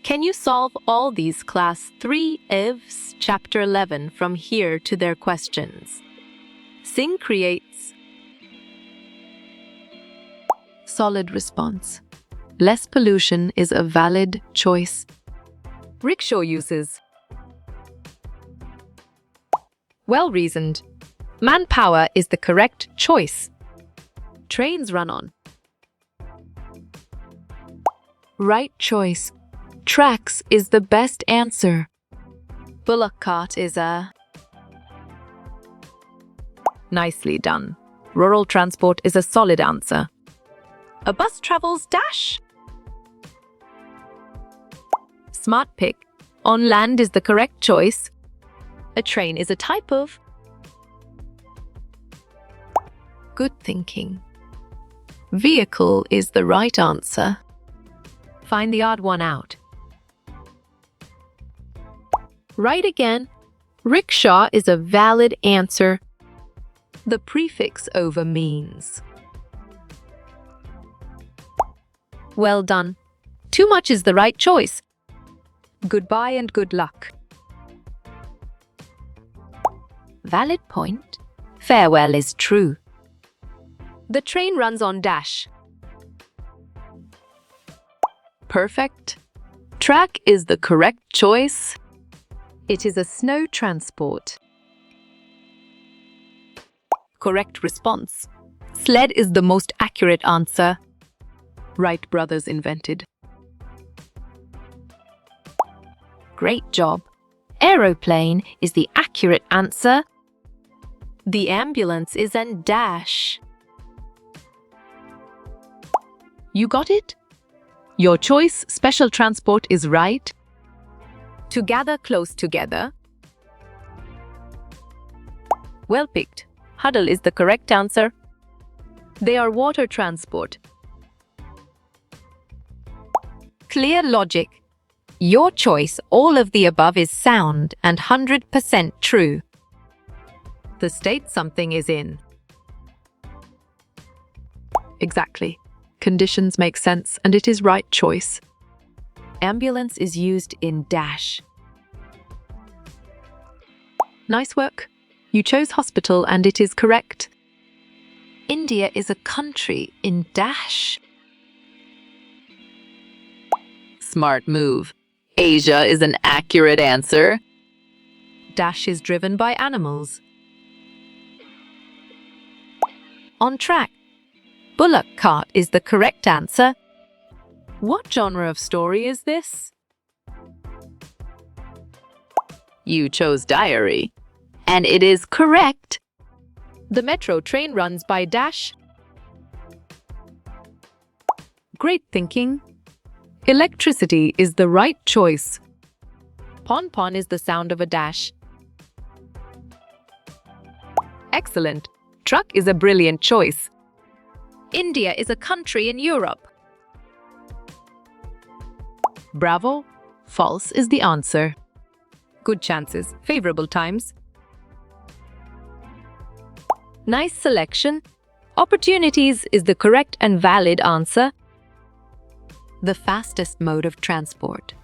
Can you solve all these Class 3 IVs Chapter 11 from here to their questions? Singh creates solid response. Less pollution is a valid choice. Rickshaw uses well-reasoned. Manpower is the correct choice. Trains run on right choice. Tracks is the best answer. Bullock cart is a nicely done. Rural transport is a solid answer. A bus travels dash. Smart pick. On land is the correct choice. A train is a type of good thinking. Vehicle is the right answer. Find the odd one out. Right again. Rickshaw is a valid answer. The prefix over means. Well done. Too much is the right choice. Goodbye and good luck. Valid point. Farewell is true. The train runs on dash. Perfect. Track is the correct choice. It is a snow transport. Correct response. Sled is the most accurate answer. Wright brothers invented. Great job. Aeroplane is the accurate answer. The ambulance is an dash. You got it? Your choice, special transport, is right. To gather close together. Well picked. Huddle is the correct answer. They are water transport. Clear logic. Your choice, all of the above, is sound and 100% true. The state something is in. Exactly. Conditions make sense and it is right choice. Ambulance is used in dash. Nice work. You chose hospital and it is correct. India is a country in dash. Smart move. Asia is an accurate answer. Dash is driven by animals. On track. Bullock cart is the correct answer. What genre of story is this? You chose diary. And it is correct. The metro train runs by dash. Great thinking. Electricity is the right choice. Pon-pon is the sound of a dash. Excellent. Truck is a brilliant choice. India is a country in Europe. Bravo. False is the answer. Good chances. Favorable times. Nice selection. Opportunities is the correct and valid answer. The fastest mode of transport.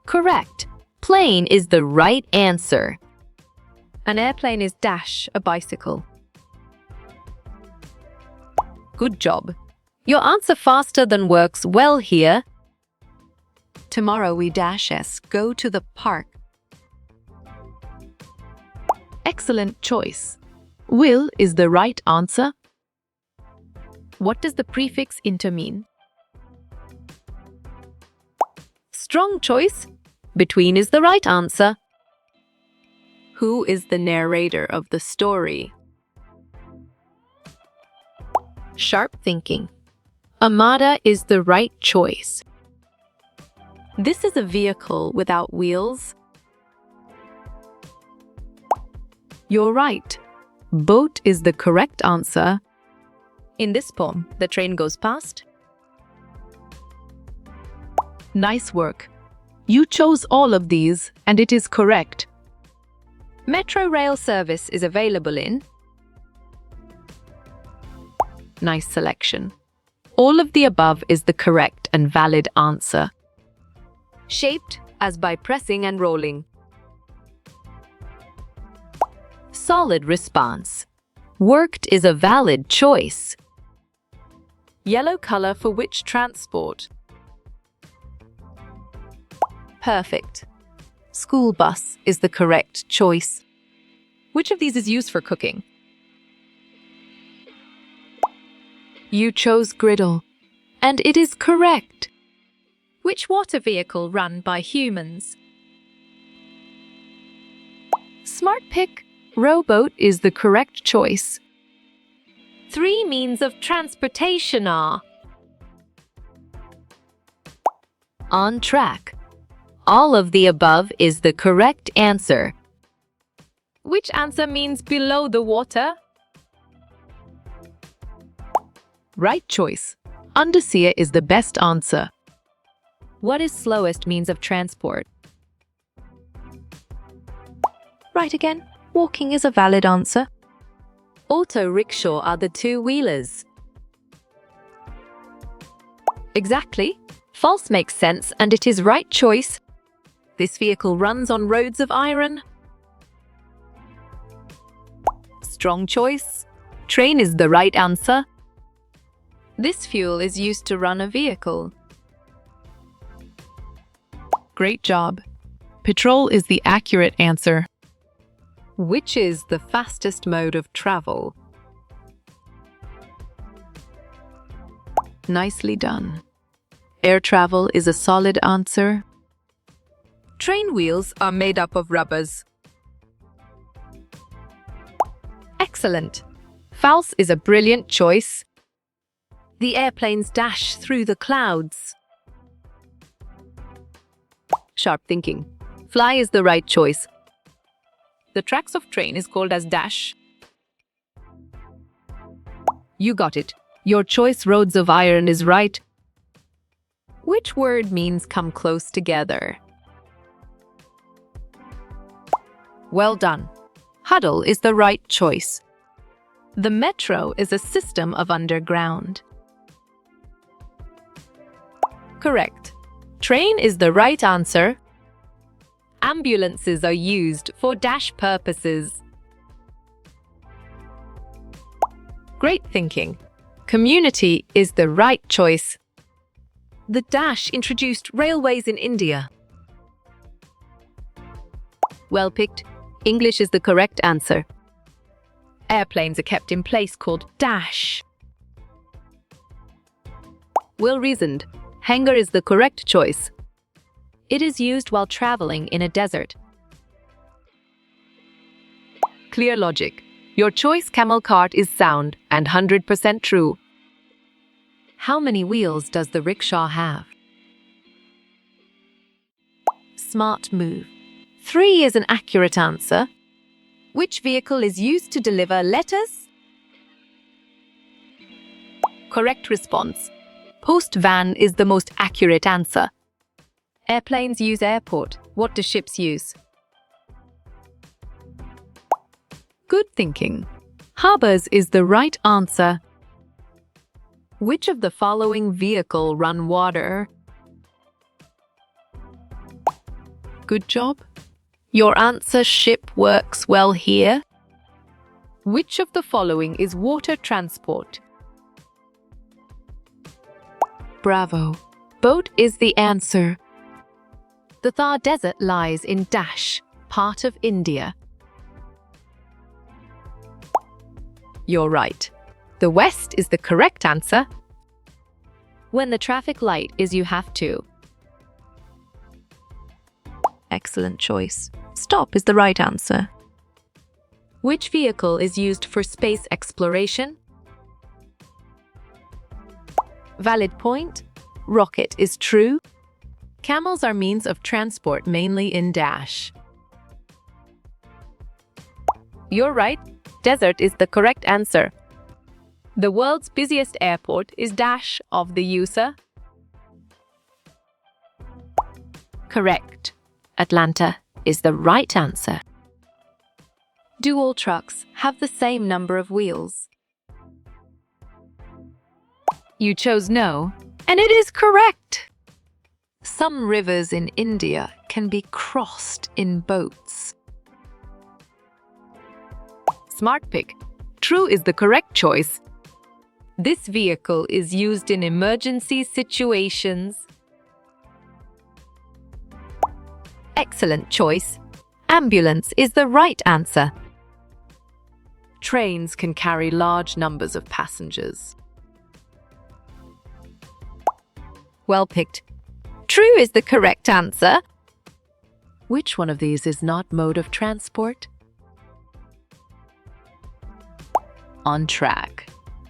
Correct. Plane is the right answer. An airplane is dash a bicycle. Good job. Your answer faster than works well here. Tomorrow we dash go to the park. Excellent choice. Will is the right answer. What does the prefix inter mean? Strong choice. Between is the right answer. Who is the narrator of the story? Sharp thinking. Armada is the right choice. This is a vehicle without wheels. You're right. Boat is the correct answer. In this poem, the train goes past. Nice work. You chose all of these, and it is correct. Metro rail service is available in. Nice selection. All of the above is the correct and valid answer. Shaped as by pressing and rolling. Solid response. Worked is a valid choice. Yellow color for which transport? Perfect. School bus is the correct choice. Which of these is used for cooking? You chose griddle, and it is correct. Which water vehicle run by humans? Smart pick. Rowboat is the correct choice. 3 means of transportation are on track. All of the above is the correct answer. Which answer means below the water? Right choice. Undersea is the best answer. What is slowest means of transport? Right again. Walking is a valid answer. Auto rickshaw are the two-wheelers. Exactly. False makes sense and it is right choice. This vehicle runs on roads of iron. Strong choice. Train is the right answer. This fuel is used to run a vehicle. Great job. Petrol is the accurate answer. Which is the fastest mode of travel? Nicely done. Air travel is a solid answer. Train wheels are made up of rubbers. Excellent. False is a brilliant choice. The airplanes dash through the clouds. Sharp thinking. Fly is the right choice. The tracks of train is called as dash. You got it. Your choice roads of iron is right. Which word means come close together? Well done. Huddle is the right choice. The metro is a system of underground. Correct. Train is the right answer. Ambulances are used for dash purposes. Great thinking. Community is the right choice. The dash introduced railways in India. Well picked. English is the correct answer. Airplanes are kept in place called dash. Well reasoned. Hangar is the correct choice. It is used while traveling in a desert. Clear logic. Your choice camel cart is sound and 100% true. How many wheels does the rickshaw have? Smart move. 3 is an accurate answer. Which vehicle is used to deliver letters? Correct response. Post van is the most accurate answer. Airplanes use airport. What do ships use? Good thinking. Harbors is the right answer. Which of the following vehicle run water? Good job. Your answer ship works well here. Which of the following is water transport? Bravo. Boat is the answer. The Thar Desert lies in dash, part of India. You're right. The west is the correct answer. When the traffic light is you have to. Excellent choice. Stop is the right answer. Which vehicle is used for space exploration? Valid point. Rocket is true. Camels are means of transport mainly in dash. You're right. Desert is the correct answer. The world's busiest airport is dash of the USA. Correct. Atlanta is the right answer. Do all trucks have the same number of wheels? You chose no, and it is correct. Some rivers in India can be crossed in boats. Smart pick. True is the correct choice. This vehicle is used in emergency situations. Excellent choice. Ambulance is the right answer. Trains can carry large numbers of passengers. Well picked. True is the correct answer. Which one of these is not mode of transport? On track.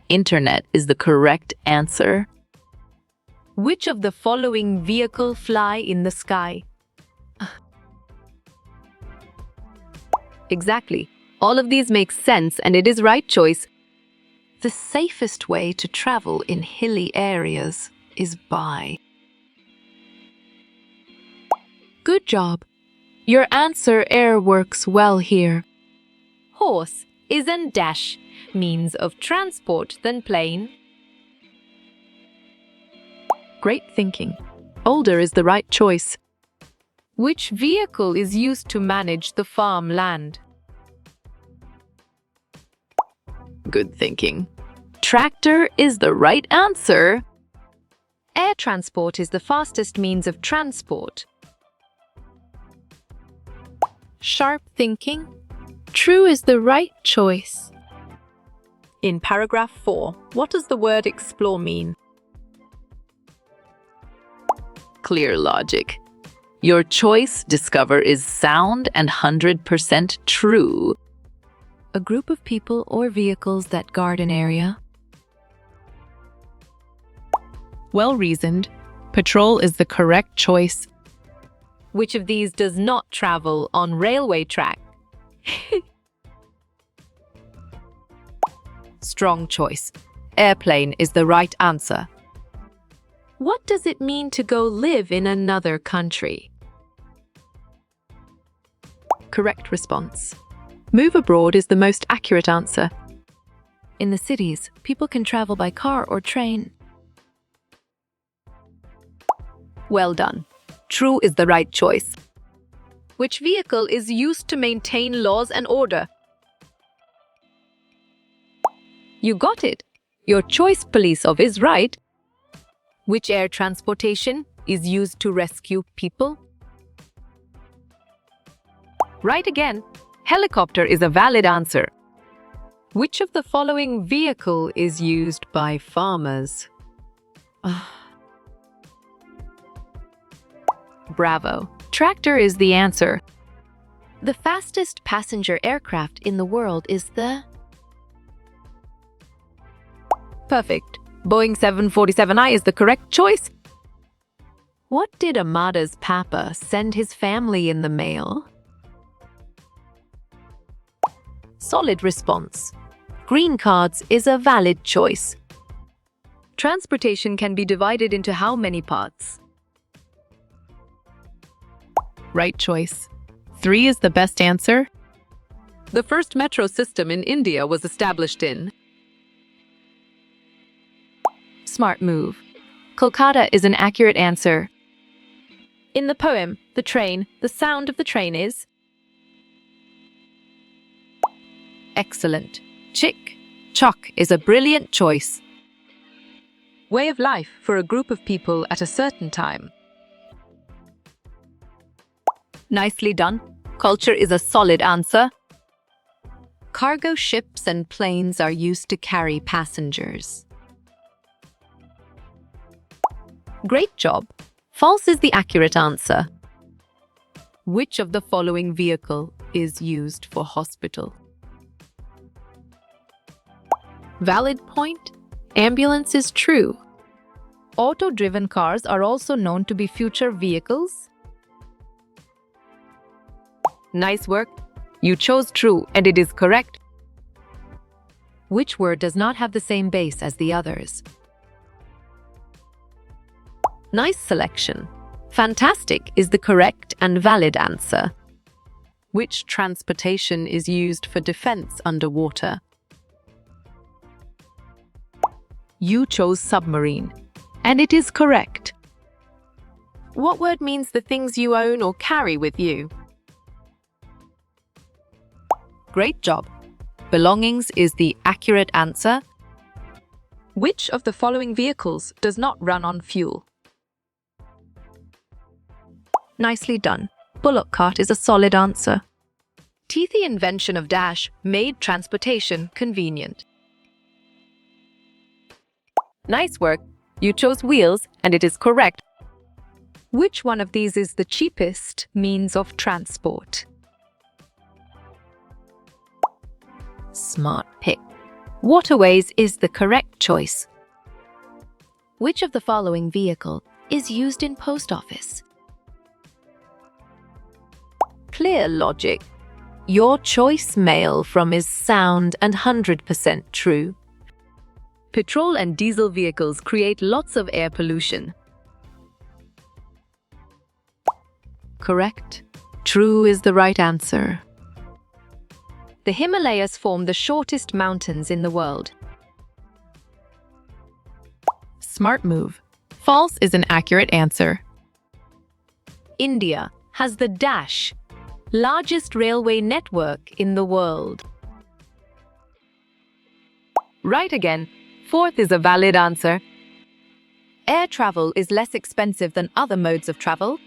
Internet is the correct answer. Which of the following vehicle fly in the sky? Exactly. All of these make sense and it is right choice. The safest way to travel in hilly areas is by. Good job. Your answer air works well here. Horse isn't dash means of transport than plane. Great thinking. Older is the right choice. Which vehicle is used to manage the farmland? Good thinking. Tractor is the right answer. Air transport is the fastest means of transport. Sharp thinking. True is the right choice. In paragraph 4, what does the word explore mean? Clear logic. Your choice, discover, is sound and 100% true. A group of people or vehicles that guard an area. Well reasoned. Patrol is the correct choice. Which of these does not travel on railway track? Strong choice. Airplane is the right answer. What does it mean to go live in another country? Correct response. Move abroad is the most accurate answer. In the cities, people can travel by car or train. Well done. True is the right choice. Which vehicle is used to maintain laws and order? You got it. Your choice, police of, is right. Which air transportation is used to rescue people? Right again. Helicopter is a valid answer. Which of the following vehicle is used by farmers? Bravo. Tractor is the answer. The fastest passenger aircraft in the world is the... Perfect. Boeing 747i is the correct choice. What did Amada's papa send his family in the mail? Solid response. Green cards is a valid choice. Transportation can be divided into how many parts? Right choice. 3 is the best answer. The first metro system in India was established in... Smart move. Kolkata is an accurate answer. In the poem, The Train, the sound of the train is... Excellent. Chick. Chalk is a brilliant choice. Way of life for a group of people at a certain time. Nicely done. Culture is a solid answer. Cargo ships and planes are used to carry passengers. Great job. False is the accurate answer. Which of the following vehicle is used for hospital? Valid point. Ambulance is true. Auto-driven cars are also known to be future vehicles. Nice work. You chose true and it is correct. Which word does not have the same base as the others? Nice selection. Fantastic is the correct and valid answer. Which transportation is used for defense underwater? You chose submarine, and it is correct. What word means the things you own or carry with you? Great job. Belongings is the accurate answer. Which of the following vehicles does not run on fuel? Nicely done. Bullock cart is a solid answer. The invention of dash made transportation convenient. Nice work. You chose wheels, and it is correct. Which one of these is the cheapest means of transport? Smart pick. Waterways is the correct choice. Which of the following vehicle is used in post office? Clear logic. Your choice mail from is sound and 100% true. Petrol and diesel vehicles create lots of air pollution. Correct. True is the right answer. The Himalayas form the shortest mountains in the world. Smart move. False is an accurate answer. India has the dash largest railway network in the world. Right again. Fourth is a valid answer. Air travel is less expensive than other modes of travel.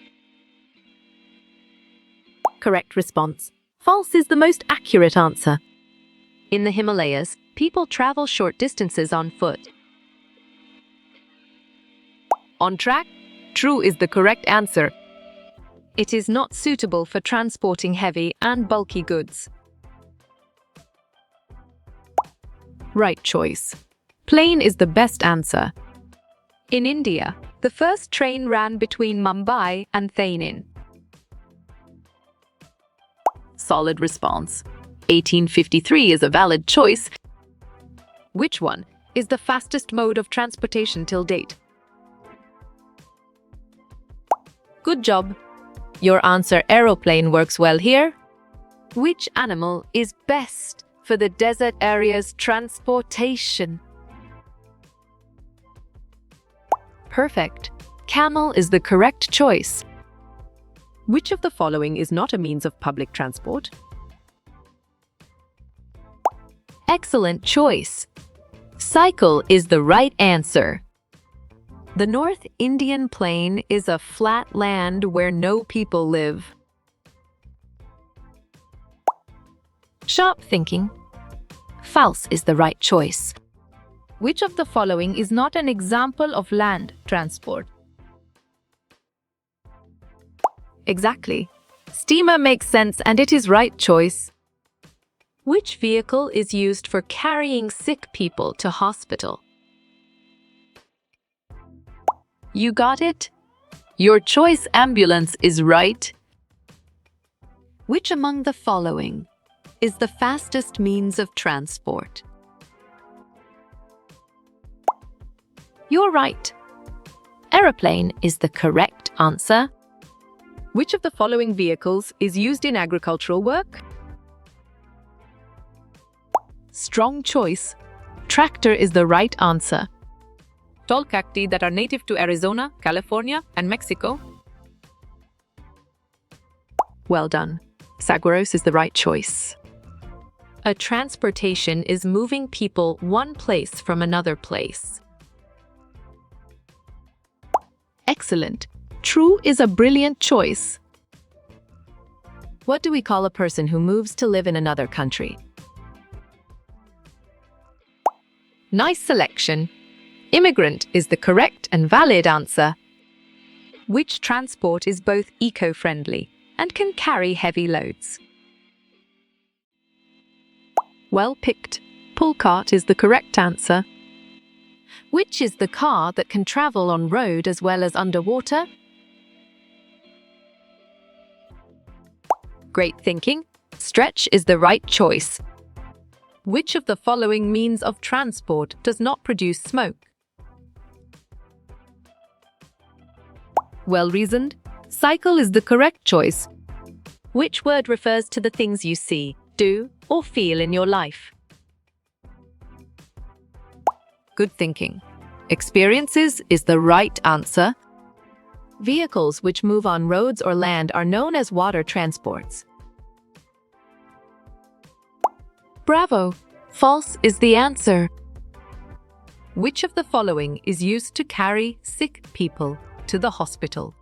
Correct response. False is the most accurate answer. In the Himalayas, people travel short distances on foot. On track, true is the correct answer. It is not suitable for transporting heavy and bulky goods. Right choice. Plane is the best answer. In India, the first train ran between Mumbai and Thane. Solid response. 1853 is a valid choice. Which one is the fastest mode of transportation till date? Good job. Your answer aeroplane works well here. Which animal is best for the desert area's transportation? Perfect. Camel is the correct choice. Which of the following is not a means of public transport? Excellent choice. Cycle is the right answer. The North Indian Plain is a flat land where no people live. Sharp thinking. False is the right choice. Which of the following is not an example of land transport? Exactly. Steamer makes sense and it is right choice. Which vehicle is used for carrying sick people to hospital? You got it? Your choice ambulance is right. Which among the following is the fastest means of transport? You're right. Aeroplane is the correct answer. Which of the following vehicles is used in agricultural work? Strong choice. Tractor is the right answer. Tall cacti that are native to Arizona, California, and Mexico. Well done. Saguaros is the right choice. A transportation is moving people one place from another place. Excellent. True is a brilliant choice. What do we call a person who moves to live in another country? Nice selection. Immigrant is the correct and valid answer. Which transport is both eco-friendly and can carry heavy loads? Well picked. Pull cart is the correct answer. Which is the car that can travel on road as well as underwater? Great thinking. Stretch is the right choice. Which of the following means of transport does not produce smoke? Well reasoned. Cycle is the correct choice. Which word refers to the things you see, do, or feel in your life? Good thinking. Experiences is the right answer. Vehicles which move on roads or land are known as water transports. Bravo! False is the answer. Which of the following is used to carry sick people to the hospital?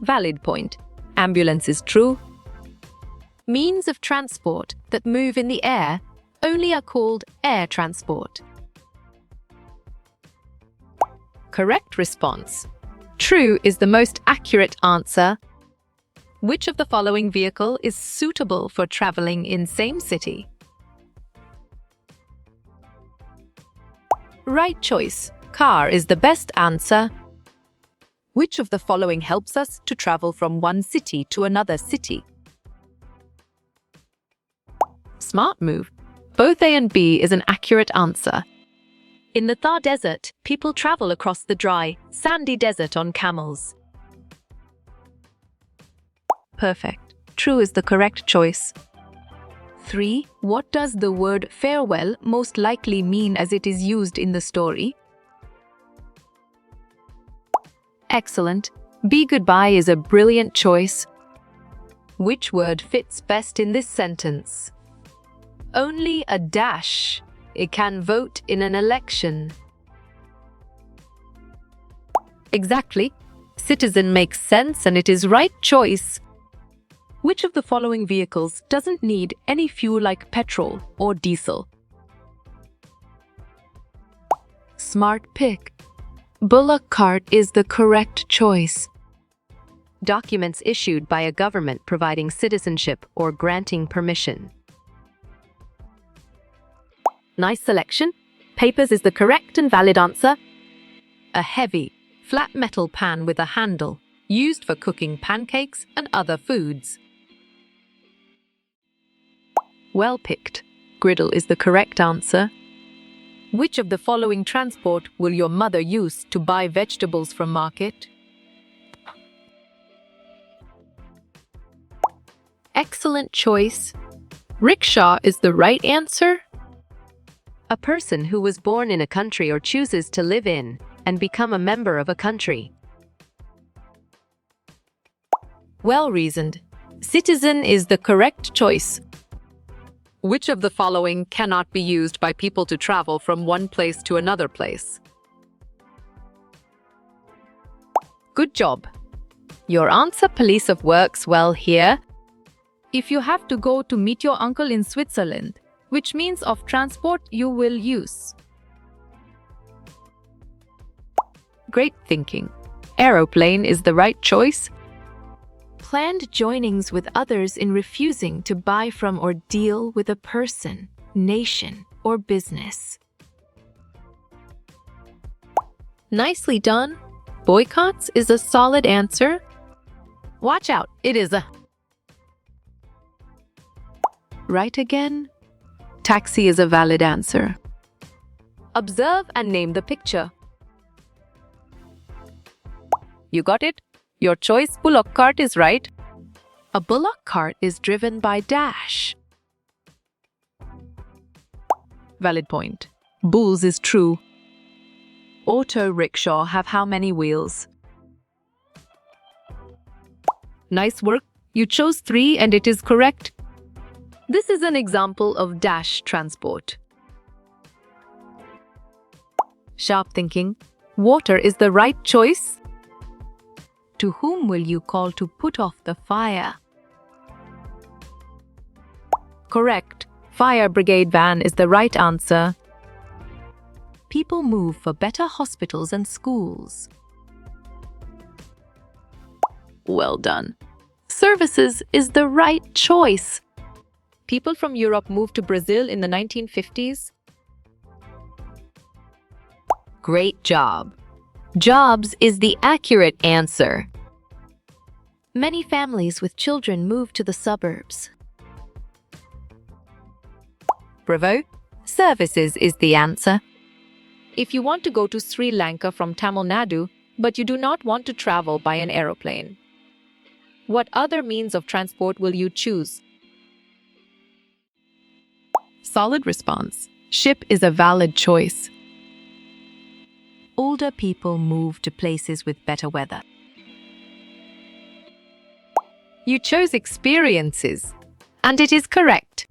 Valid point. Ambulance is true. Means of transport that move in the air only are called air transport. Correct response. True is the most accurate answer. Which of the following vehicle is suitable for traveling in same city? Right choice. Car is the best answer. Which of the following helps us to travel from one city to another city? Smart move. Both A and B is an accurate answer. In the Thar Desert, people travel across the dry, sandy desert on camels. Perfect. True is the correct choice. 3. What does the word farewell most likely mean as it is used in the story? Excellent. Be goodbye is a brilliant choice. Which word fits best in this sentence? Only a dash. It can vote in an election. Exactly. Citizen makes sense and it is right choice. Which of the following vehicles doesn't need any fuel like petrol or diesel? Smart pick. Bullock cart is the correct choice. Documents issued by a government providing citizenship or granting permission. Nice selection. Papers is the correct and valid answer. A heavy, flat metal pan with a handle, used for cooking pancakes and other foods. Well picked. Griddle is the correct answer. Which of the following transport will your mother use to buy vegetables from market? Excellent choice. Rickshaw is the right answer. A person who was born in a country or chooses to live in and become a member of a country. Well reasoned. Citizen is the correct choice. Which of the following cannot be used by people to travel from one place to another place? Good job. Your answer, police of works well here. If you have to go to meet your uncle in Switzerland, which means of transport you will use? Great thinking. Aeroplane is the right choice. Planned joinings with others in refusing to buy from or deal with a person, nation, or business. Nicely done. Boycotts is a solid answer. Watch out, it is a... Right again? Taxi is a valid answer. Observe and name the picture. You got it? Your choice, bullock cart, is right. A bullock cart is driven by dash. Valid point. Bulls is true. Auto rickshaw have how many wheels? Nice work. You chose 3 and it is correct. This is an example of dash transport. Sharp thinking. Water is the right choice. To whom will you call to put off the fire? Correct. Fire brigade van is the right answer. People move for better hospitals and schools. Well done. Services is the right choice. People from Europe moved to Brazil in the 1950s. Great job. Jobs is the accurate answer. Many families with children move to the suburbs. Bravo. Services is the answer. If you want to go to Sri Lanka from Tamil Nadu, but you do not want to travel by an aeroplane, what other means of transport will you choose? Solid response. Ship is a valid choice. Older people move to places with better weather. You chose experiences, and it is correct.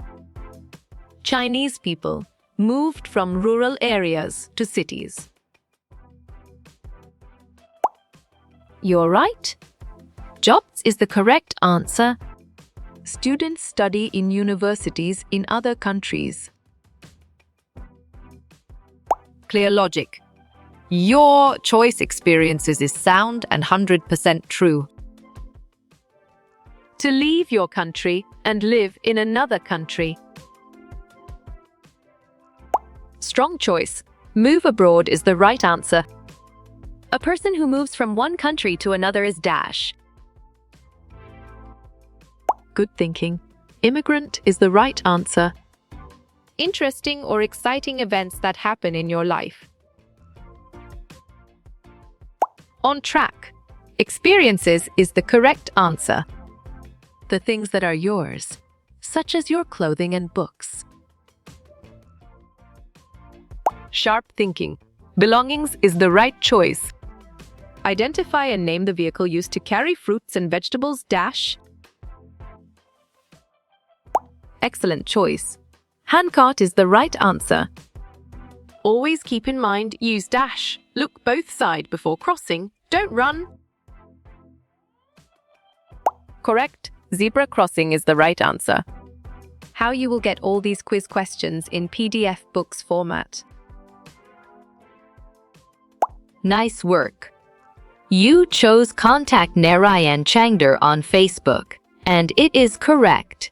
Chinese people moved from rural areas to cities. You're right. Jobs is the correct answer. Students study in universities in other countries. Clear logic. Your choice experiences is sound and 100% true. To leave your country and live in another country. Strong choice. Move abroad is the right answer. A person who moves from one country to another is dash. Good thinking. Immigrant is the right answer. Interesting or exciting events that happen in your life. On track. Experiences is the correct answer. The things that are yours, such as your clothing and books. Sharp thinking. Belongings is the right choice. Identify and name the vehicle used to carry fruits and vegetables dash. Excellent choice. Handcart is the right answer. Always keep in mind, use dash. Look both sides before crossing. Don't run. Correct. Zebra crossing is the right answer. How you will get all these quiz questions in PDF books format. Nice work. You chose contact Narayan Changder on Facebook, and it is correct.